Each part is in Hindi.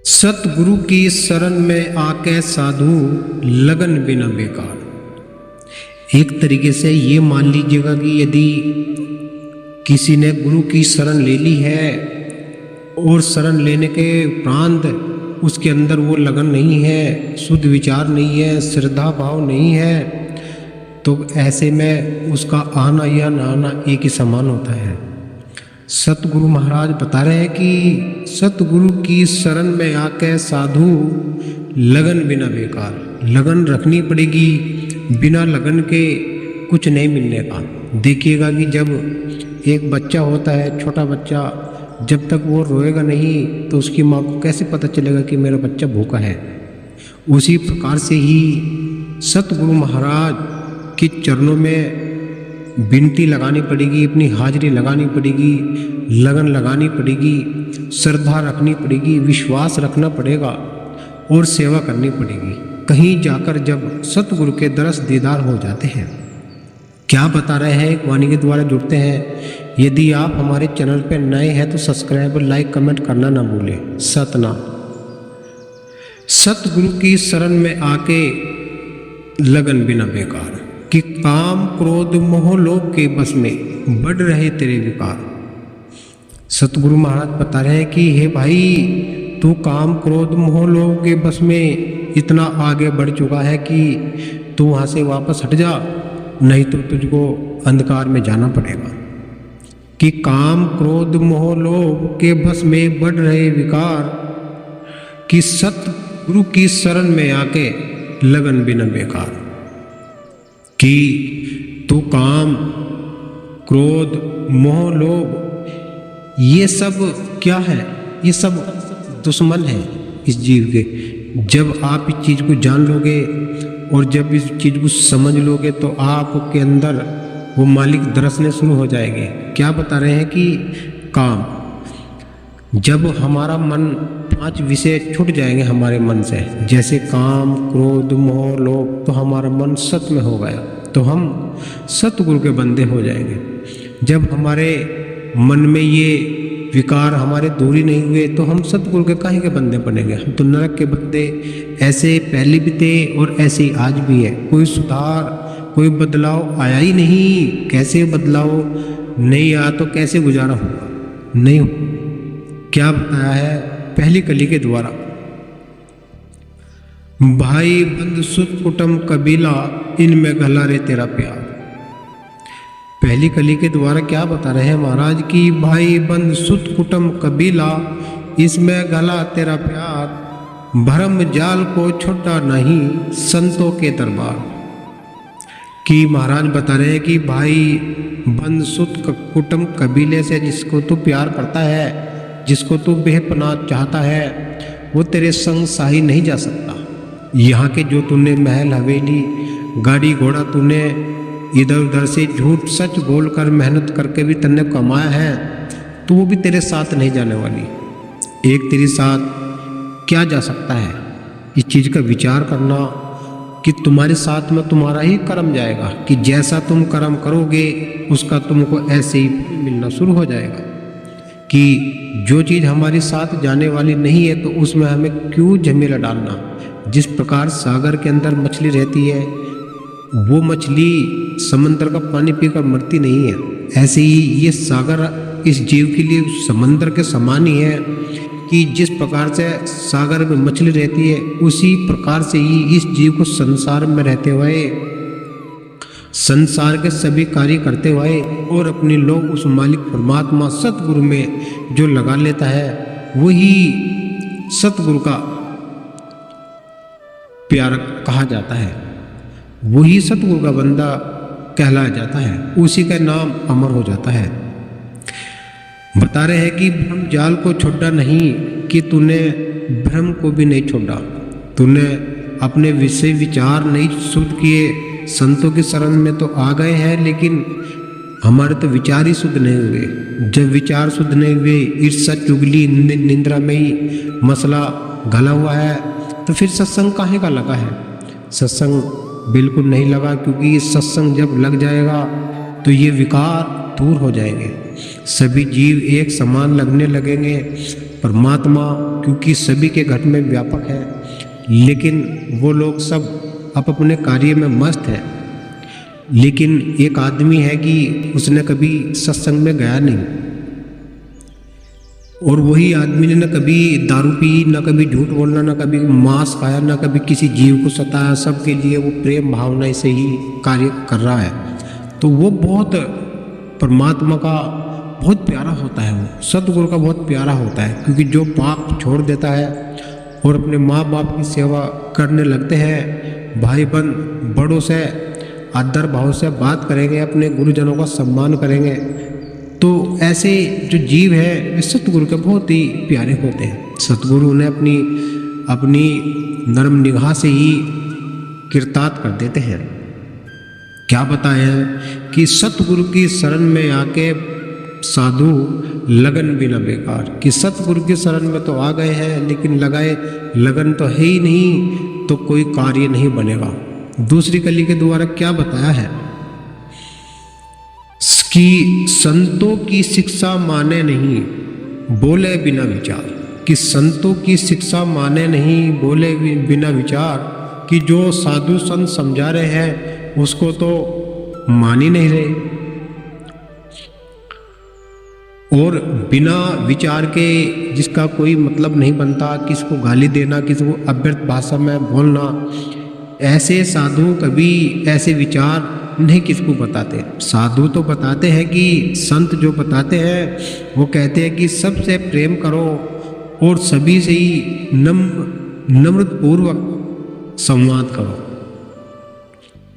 सतगुरु की शरण में आके साधु लगन बिना बेकार। एक तरीके से ये मान लीजिएगा कि यदि किसी ने गुरु की शरण ले ली है और शरण लेने के उपरांत उसके अंदर वो लगन नहीं है, शुद्ध विचार नहीं है, श्रद्धा भाव नहीं है, तो ऐसे में उसका आना या ना आना एक ही समान होता है। सतगुरु महाराज बता रहे हैं कि सतगुरु की शरण में आके साधु लगन बिना बेकार। लगन रखनी पड़ेगी, बिना लगन के कुछ नहीं मिलने का। देखिएगा कि जब एक बच्चा होता है, छोटा बच्चा, जब तक वो रोएगा नहीं तो उसकी माँ को कैसे पता चलेगा कि मेरा बच्चा भूखा है। उसी प्रकार से ही सतगुरु महाराज के चरणों में विनती लगानी पड़ेगी, अपनी हाजिरी लगानी पड़ेगी, लगन लगानी पड़ेगी, श्रद्धा रखनी पड़ेगी, विश्वास रखना पड़ेगा और सेवा करनी पड़ेगी। कहीं जाकर जब सतगुरु के दरस दीदार हो जाते हैं। क्या बता रहे हैं, एक वाणी के द्वारा जुड़ते हैं। यदि आप हमारे चैनल पर नए हैं तो सब्सक्राइब और लाइक कमेंट करना ना भूलें। सतनाम। सतगुरु की शरण में आके लगन बिना बेकार, कि काम क्रोध मोह लोभ के बस में बढ़ रहे तेरे विकार। सतगुरु महाराज बता रहे हैं कि हे भाई, तू काम क्रोध मोह लोभ के बस में इतना आगे बढ़ चुका है कि तू वहाँ से वापस हट जा, नहीं तो तुझको अंधकार में जाना पड़ेगा। कि काम क्रोध मोह लोभ के बस में बढ़ रहे विकार, कि सतगुरु की शरण में आके लगन बिना बेकार। कि तू काम क्रोध मोह लोभ ये सब क्या है? ये सब दुश्मन है इस जीव के। जब आप इस चीज़ को जान लोगे और जब इस चीज़ को समझ लोगे तो आपके अंदर वो मालिक दरसने शुरू हो जाएंगे। क्या बता रहे हैं कि काम, जब हमारा मन 5 विषय छूट जाएंगे हमारे मन से, जैसे काम क्रोध मोह लोभ, तो हमारा मन सत में हो गया तो हम सतगुरु के बंदे हो जाएंगे। जब हमारे मन में ये विकार हमारे दूरी नहीं हुए तो हम सतगुरु के काहे के बंदे बनेंगे। हम तो नरक के बंदे ऐसे पहले भी थे और ऐसे ही आज भी है। कोई सुधार, कोई बदलाव आया ही नहीं। कैसे बदलाव नहीं आया तो कैसे गुजारा होगा? नहीं हो। क्या बताया है पहली कली के द्वारा? भाई बंद सुत कुटुंब कबीला, इनमें गला रे तेरा प्यार। पहली कली के द्वारा क्या बता रहे हैं महाराज की भाई बंद सुत कुटुंब कबीला, इसमें गला तेरा प्यार। भरम जाल को छोटा नहीं संतों के दरबार। कि महाराज बता रहे हैं कि भाई बंद सुत कुटुंब कबीले से जिसको तू प्यार करता है, जिसको तू बेपनाह चाहता है, वो तेरे संग साही नहीं जा सकता। यहाँ के जो तूने महल हवेली गाड़ी घोड़ा तूने इधर उधर से झूठ सच बोलकर मेहनत करके भी तन्ने कमाया है, तो वो भी तेरे साथ नहीं जाने वाली। एक तेरे साथ क्या जा सकता है? इस चीज़ का विचार करना कि तुम्हारे साथ में तुम्हारा ही कर्म जाएगा, कि जैसा तुम कर्म करोगे उसका तुमको ऐसे ही मिलना शुरू हो जाएगा। कि जो चीज़ हमारे साथ जाने वाली नहीं है तो उसमें हमें क्यों झमेला डालना। जिस प्रकार सागर के अंदर मछली रहती है, वो मछली समंदर का पानी पीकर मरती नहीं है, ऐसे ही ये सागर इस जीव के लिए समंदर के समान ही है। कि जिस प्रकार से सागर में मछली रहती है, उसी प्रकार से ही इस जीव को संसार में रहते हुए, संसार के सभी कार्य करते हुए और अपनी लोग उस मालिक परमात्मा सतगुरु में जो लगा लेता है, वही सतगुरु का प्यार कहा जाता है, वही सतगुरु का बंदा कहलाया जाता है, उसी का नाम अमर हो जाता है। बता रहे हैं कि भ्रम जाल को छोड़ा नहीं, कि तूने भ्रम को भी नहीं छोड़ा, तूने अपने विषय विचार नहीं शुद्ध किए। संतों की शरण में तो आ गए हैं, लेकिन हमारे तो विचार ही शुद्ध नहीं हुए। जब विचार शुद्ध नहीं हुए, ईर्ष्या चुगली निंद्रा में ही मसला गला हुआ है, तो फिर सत्संग काहे का लगा है? सत्संग बिल्कुल नहीं लगा, क्योंकि सत्संग जब लग जाएगा तो ये विकार दूर हो जाएंगे। सभी जीव एक समान लगने लगेंगे, परमात्मा क्योंकि सभी के घट में व्यापक है, लेकिन वो लोग सब अपने कार्य में मस्त है। लेकिन एक आदमी है कि उसने कभी सत्संग में गया नहीं, और वही आदमी ने न कभी दारू पी, न कभी झूठ बोलना, न कभी मांस खाया, न कभी किसी जीव को सताया, सबके लिए वो प्रेम भावना से ही कार्य कर रहा है। तो वो बहुत परमात्मा का बहुत प्यारा होता है, वो सतगुरु का बहुत प्यारा होता है, क्योंकि जो पाप छोड़ देता है और अपने माँ बाप की सेवा करने लगते हैं, भाई बहन बड़ों से आदर भाव से बात करेंगे, अपने गुरुजनों का सम्मान करेंगे, तो ऐसे जो जीव है वे सतगुरु के बहुत ही प्यारे होते हैं। सतगुरु उन्हें अपनी नर्म निगाह से ही कृतार्थ कर देते हैं। क्या बताया है कि सतगुरु की शरण में आके साधु लगन बिना बेकार, कि सतगुरु की शरण में तो आ गए हैं लेकिन लगाए लगन तो है ही नहीं, तो कोई कार्य नहीं बनेगा। दूसरी कली के द्वारा क्या बताया है कि संतों की शिक्षा माने नहीं बोले बिना विचार, कि संतों की शिक्षा माने नहीं बोले बिना विचार, कि जो साधु संत समझा रहे हैं उसको तो मान ही नहीं रहे, और बिना विचार के जिसका कोई मतलब नहीं बनता, किसको गाली देना, किसी को अव्यर्थ भाषा में बोलना, ऐसे साधु कभी ऐसे विचार नहीं किसको बताते। साधु तो बताते हैं कि संत जो बताते हैं वो कहते हैं कि सबसे प्रेम करो और सभी से ही नम्रपूर्वक संवाद करो,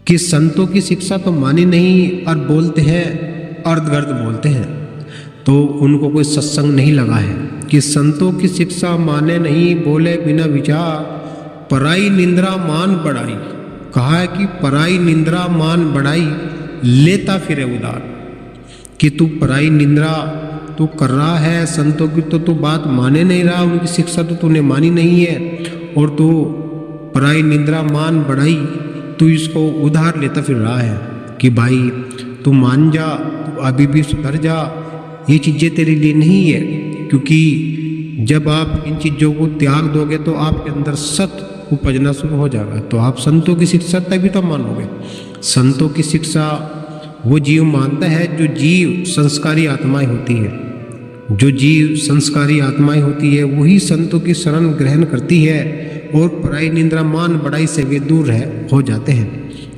कि संतों की शिक्षा तो मानी नहीं और बोलते हैं अर्धगर्द बोलते हैं, तो उनको कोई सत्संग नहीं लगा है। कि संतों की शिक्षा माने नहीं बोले बिना विचार, पराई निंद्रा मान बढ़ाई, कहा है कि पराई निंद्रा मान बढ़ाई लेता फिरे उदार, कि तू पराई निंद्रा तू कर रहा है, संतों की तो तू बात माने नहीं रहा, उनकी शिक्षा तो तूने मानी नहीं है, और तू पराई निंद्रा मान बढ़ाई तू इसको उधार लेता फिर रहा है, कि भाई तू मान जा, तू अभी भी सुधर जा, ये चीज़ें तेरे लिए नहीं है। क्योंकि जब आप इन चीज़ों को त्याग दोगे तो आपके अंदर सत उपजना शुरू हो जाएगा, तो आप संतों की शिक्षा तभी तो मानोगे। संतों की शिक्षा वो जीव मानता है जो जीव संस्कारी आत्माएं होती है, जो जीव संस्कारी आत्माएं होती है वही संतों की शरण ग्रहण करती है, और पराई निंद्रा मान बढ़ाई से वे दूर हो जाते हैं।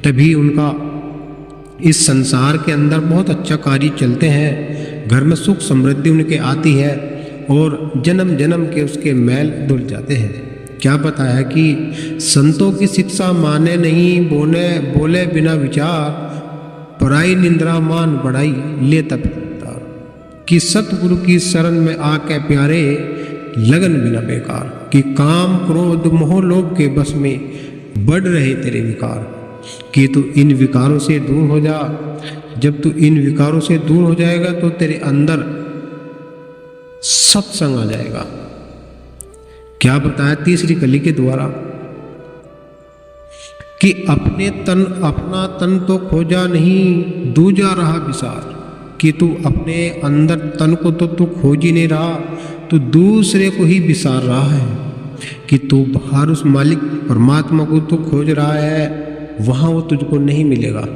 तभी उनका इस संसार के अंदर बहुत अच्छा कार्य चलते हैं, घर में सुख समृद्धि उनके आती है, और जन्म जन्म के उसके मैल धुल जाते हैं। क्या बताया कि संतों की शिक्षा माने नहीं बोले बिना विचार, पराई निंद्रा मान बढ़ाई लेता फिरता, कि सतगुरु की शरण में आके प्यारे लगन बिना बेकार, कि काम क्रोध मोह लोभ के बस में बढ़ रहे तेरे विकार, कि तू इन विकारों से दूर हो जा। जब तू इन विकारों से दूर हो जाएगा तो तेरे अंदर सत्संग आ जाएगा। क्या बताया तीसरी कली के द्वारा कि अपना तन तो खोजा नहीं दूजा रहा विसार, कि तू अपने अंदर तन को तो तू खोज ही नहीं रहा, तू दूसरे को ही विसार रहा है, कि तू बाहर उस मालिक परमात्मा को तू खोज रहा है, वहाँ वो तुझको नहीं मिलेगा,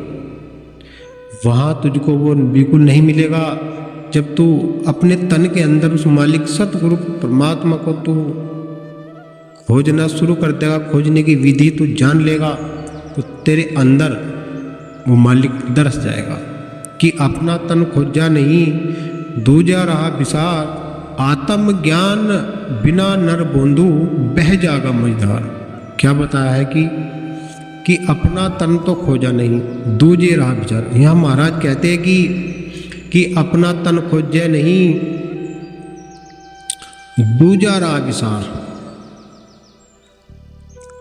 वहाँ तुझको वो बिल्कुल नहीं मिलेगा। जब तू अपने तन के अंदर उस मालिक सतगुरु परमात्मा को तू खोजना शुरू कर देगा, खोजने की विधि तू जान लेगा, तो तेरे अंदर वो मालिक दरस जाएगा। कि अपना तन खोजा नहीं दूजा रहा विसार, आत्म ज्ञान बिना नर बोंदू बह जागा मझधार। क्या बताया है कि अपना तन तो खोजा नहीं दूजे रहा विचार। यहाँ महाराज कहते हैं कि अपना तन खोजे नहीं दूजा रहा विसार,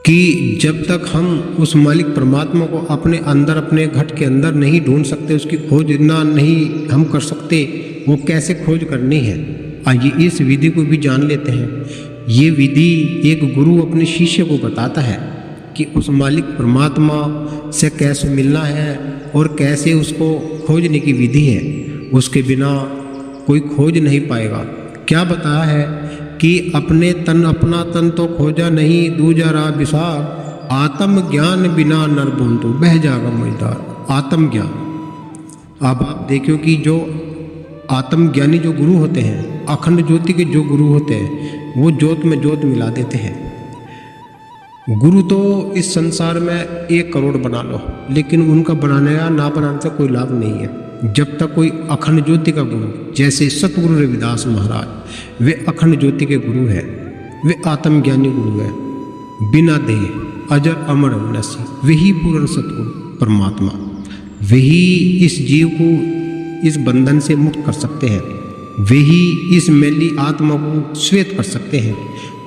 कि जब तक हम उस मालिक परमात्मा को अपने अंदर अपने घट के अंदर नहीं ढूंढ सकते, उसकी खोज ना नहीं हम कर सकते, वो कैसे खोज करनी है। आइए इस विधि को भी जान लेते हैं। ये विधि एक गुरु अपने शिष्य को बताता है कि उस मालिक परमात्मा से कैसे मिलना है और कैसे उसको खोजने की विधि है। उसके बिना कोई खोज नहीं पाएगा। क्या बताया है कि अपने तन अपना तन तो खोजा नहीं, दूजा रहा विसार, आत्म ज्ञान बिना नर बूंदू बह जागा मझधार। आत्म ज्ञान, अब आप देखियो कि जो आत्मज्ञानी जो गुरु होते हैं, अखंड ज्योति के जो गुरु होते हैं, वो ज्योत में ज्योत मिला देते हैं। गुरु तो इस संसार में 1 करोड़ बना लो, लेकिन उनका बनाने या ना बनाने से कोई लाभ नहीं है। जब तक कोई अखंड ज्योति का गुरु, जैसे सतगुरु रविदास महाराज, वे अखंड ज्योति के गुरु हैं, वे आत्मज्ञानी गुरु हैं, बिना देह अजर अमर अविनाशी, वही पूर्ण सतगुरु परमात्मा, वही इस जीव को इस बंधन से मुक्त कर सकते हैं, वही इस मैली आत्मा को श्वेत कर सकते हैं।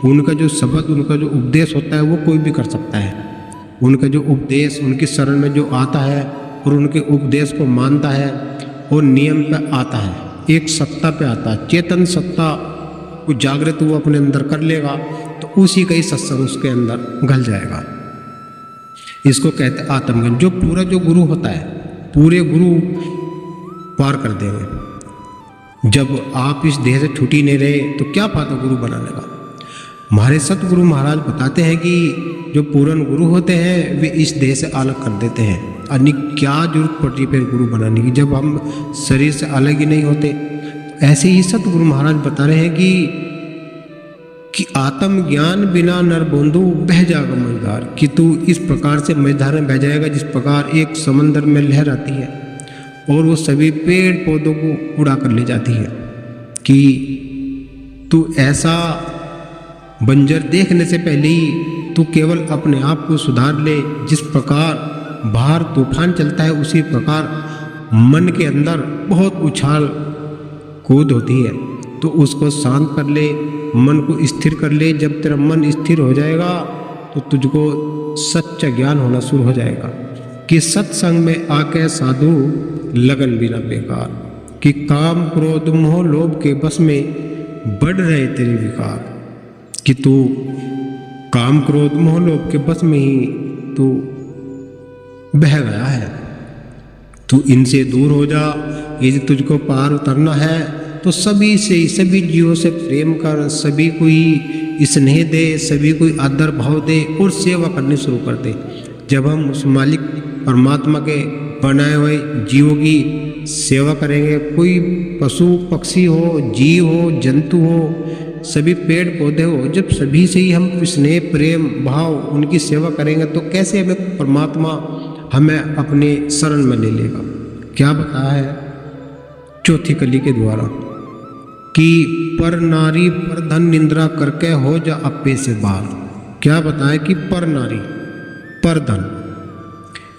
उनका जो शब्द, उनका जो उपदेश होता है वो कोई भी कर सकता है। उनका जो उपदेश उनकी शरण में जो आता है और उनके उपदेश को मानता है और नियम पे आता है, एक सत्ता पे आता है, चेतन सत्ता को जागृत वो अपने अंदर कर लेगा तो उसी का ही सत्संग उसके अंदर घल जाएगा। इसको कहते हैं आत्मज्ञान। जो पूरा जो गुरु होता है, पूरे गुरु पार कर देंगे। जब आप इस देह से छुट्टी नहीं रहे तो क्या फायदा गुरु बनाने का। हमारे सतगुरु महाराज बताते हैं कि जो पूर्ण गुरु होते हैं वे इस देह से अलग कर देते हैं। अन्य क्या जरूरत पड़ती फिर गुरु बनाने की, जब हम शरीर से अलग ही नहीं होते। ऐसे ही सतगुरु महाराज बता रहे हैं कि आत्म ज्ञान बिना नर बूंदू बह जाएगा मझधार, कि तू इस प्रकार से मझधार में बह जाएगा जिस प्रकार एक समंदर में लहर आती है और वो सभी पेड़ पौधों को उड़ा कर ले जाती है। कि तू ऐसा बंजर देखने से पहले ही तू केवल अपने आप को सुधार ले। जिस प्रकार बाहर तूफान चलता है उसी प्रकार मन के अंदर बहुत उछाल कूद होती है, तो उसको शांत कर ले, मन को स्थिर कर ले। जब तेरा मन स्थिर हो जाएगा तो तुझको सच्चा ज्ञान होना शुरू हो जाएगा कि सत्संग में आके साधु लगन बिना बेकार, कि काम क्रोध मोह लोभ के बस में बढ़ रहे तेरे विकार, कि तू काम क्रोध मोह लोभ के बस में ही तू बह गया है। तू इनसे दूर हो जा। यदि तुझको पार उतरना है तो सभी से, सभी जीवों से प्रेम कर, सभी को ही स्नेह दे, सभी को आदर भाव दे और सेवा करनी शुरू कर दे। जब हम उस मालिक परमात्मा के बनाए हुए जीवों की सेवा करेंगे, कोई पशु पक्षी हो, जीव हो, जंतु हो, सभी पेड़ पौधे हो, जब सभी से ही हम स्नेह प्रेम भाव उनकी सेवा करेंगे तो कैसे हमें परमात्मा हमें अपने शरण में ले लेगा। क्या बताया है चौथी कली के द्वारा कि पर नारी पर धन निंद्रा करके हो जा अप्पे से बाहर। क्या बताया कि पर नारी पर धन,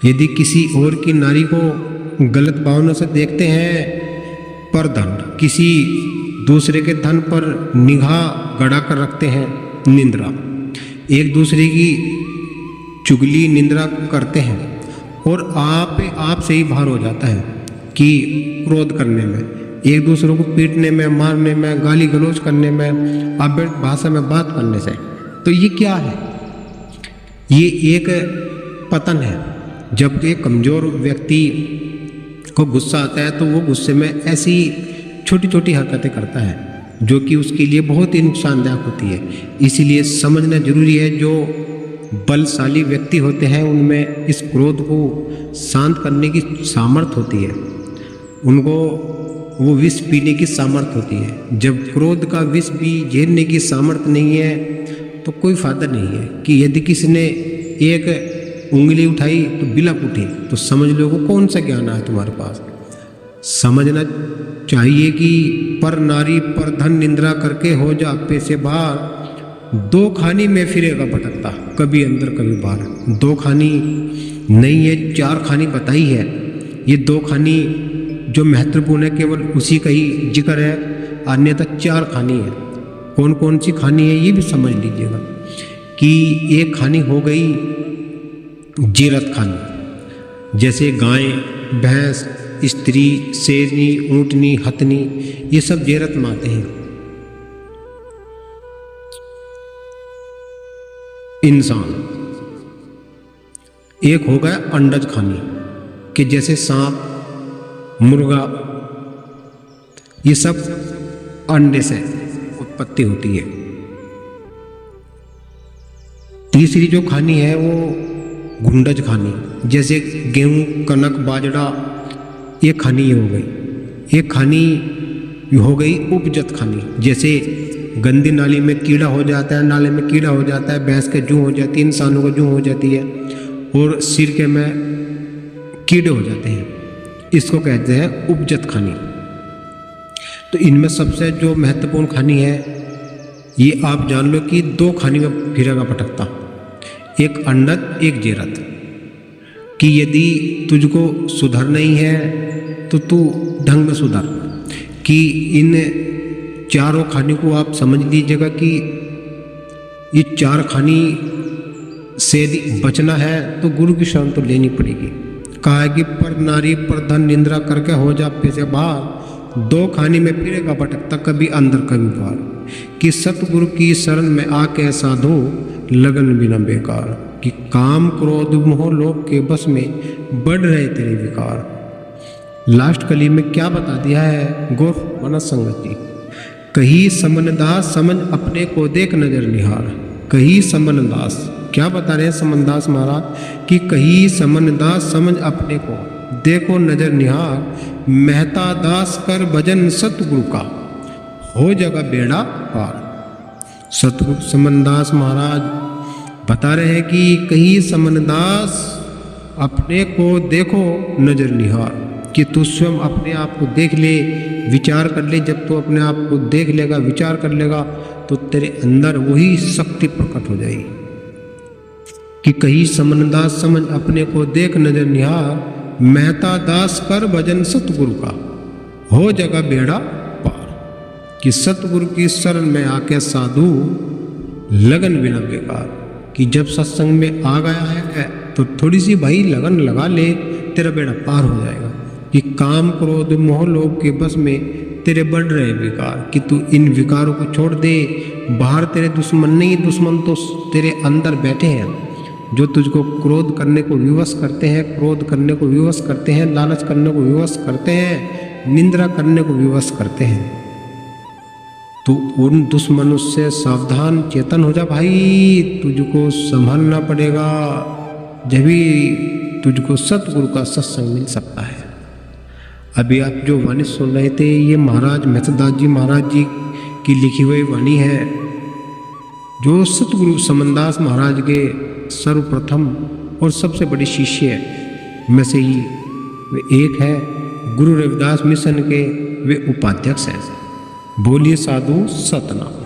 यदि किसी और की नारी को गलत भावना से देखते हैं, पर धन किसी दूसरे के धन पर निगाह गड़ा कर रखते हैं, निंद्रा एक दूसरे की चुगली निंद्रा करते हैं और आप से ही भार हो जाता है कि क्रोध करने में, एक दूसरे को पीटने में, मारने में, गाली गलौज करने में, अव्यर्थ भाषा में बात करने से। तो ये क्या है? ये एक पतन है। जब एक कमज़ोर व्यक्ति को गुस्सा आता है तो वो गुस्से में ऐसी छोटी छोटी हरकतें करता है जो कि उसके लिए बहुत ही नुकसानदायक होती है। इसीलिए समझना जरूरी है, जो बलशाली व्यक्ति होते हैं उनमें इस क्रोध को शांत करने की सामर्थ्य होती है, उनको वो विष पीने की सामर्थ्य होती है। जब क्रोध का विष भी झेलने की सामर्थ्य नहीं है तो कोई फायदा नहीं है कि यदि किसी ने एक उंगली उठाई तो बिलक उठी, तो समझ लो को कौन सा ज्ञान है तुम्हारे पास। समझना चाहिए कि पर नारी पर धन निंद्रा करके हो जा अप्पे से बाहर, दो खानी में फिरेगा भटकता, कभी अंदर कभी बाहर। दो खानी नहीं है, चार खानी बताई है। ये दो खानी जो महत्वपूर्ण है केवल उसी का ही जिक्र है, अन्यथा चार खानी है। कौन कौन सी खानी है ये भी समझ लीजिएगा कि एक खानी हो गई जीरत खानी, जैसे गाय, भैंस, स्त्री, शेरनी, ऊँटनी, हथनी, ये सब जेरत में आते हैं। इंसान एक हो गया अंडज खानी, कि जैसे सांप, मुर्गा, ये सब अंडे से उत्पत्ति होती है। तीसरी जो खानी है वो गुंडज खानी, जैसे गेहूं, कनक, बाजरा, ये खानी ये हो गई। एक खानी हो गई उपजत खानी, जैसे गंदी नाली में कीड़ा हो जाता है, नाले में कीड़ा हो जाता है, भैंस के जूं हो जाती है, इंसानों को जूं हो जाती है और सिरके में कीड़े हो जाते हैं, इसको कहते हैं उपजत खानी। तो इनमें सबसे जो महत्वपूर्ण खानी है ये आप जान लो कि दो खानी में फिरेगा भटकता, एक अंडत एक जेरत, कि यदि तुझको सुधर नहीं है तो तू ढंग में सुधर। कि इन चारों खानी को आप समझ लीजिएगा कि ये चार खानी से यदि बचना है तो गुरु की शरण तो लेनी पड़ेगी। कहा है कि पर नारी पर धन निंद्रा करके हो जा पैसे बाहर, दो खानी में फिरेगा भटकता कभी अंदर कभी बाहर। कि सतगुरु की शरण में आके साधु लगन बिना बेकार, कि काम क्रोध मोह लोभ के बस में बढ़ रहे तेरे विकार। लास्ट कली में क्या बता दिया है गौर माना संगत जी, कही समनदास समझ अपने को देख नजर निहार। कही समनदास क्या बता रहे हैं समनदास महाराज, कि कही समनदास समझ अपने को देखो नजर निहार, मेहता दास कर भजन सतगुरु का हो जगह बेड़ा पार। सतगुरु समनदास महाराज बता रहे हैं कि कहीं समनदास अपने को देखो नजर निहार, कि तू स्वयं अपने आप को देख ले, विचार कर ले। जब तू अपने आप को देख लेगा, विचार कर लेगा तो तेरे अंदर वही शक्ति प्रकट हो जाएगी। कि कहीं समनदास समझ अपने को देख नजर निहार, मेहता दास कर भजन सतगुरु का हो जगह बेड़ा पार। कि सतगुरु की शरण में आके साधु लगन बिना बेकार, कि जब सत्संग में आ गया है तो थोड़ी सी भाई लगन लगा ले, तेरा बेड़ा पार हो जाएगा। कि काम क्रोध मोह लोभ के बस में तेरे बढ़ रहे विकार, कि तू इन विकारों को छोड़ दे। बाहर तेरे दुश्मन नहीं, दुश्मन तो तेरे अंदर बैठे हैं जो तुझको क्रोध करने को विवश करते हैं, क्रोध करने को विवश करते हैं, लालच करने को विवश करते हैं, निंद्रा करने को विवश करते हैं। तो उन दुश्मनों से सावधान चेतन हो जा भाई, तुझको संभालना पड़ेगा, जब भी तुझको सतगुरु का सत्संग मिल सकता है। अभी आप जो वाणी सुन रहे थे ये महाराज मेहतादास जी महाराज जी की लिखी हुई वाणी है, जो सतगुरु समनदास महाराज के सर्वप्रथम और सबसे बड़े शिष्य में से ही वे एक है। गुरु रविदास मिशन के वे उपाध्यक्ष हैं। बोलिए साधु सतनाम।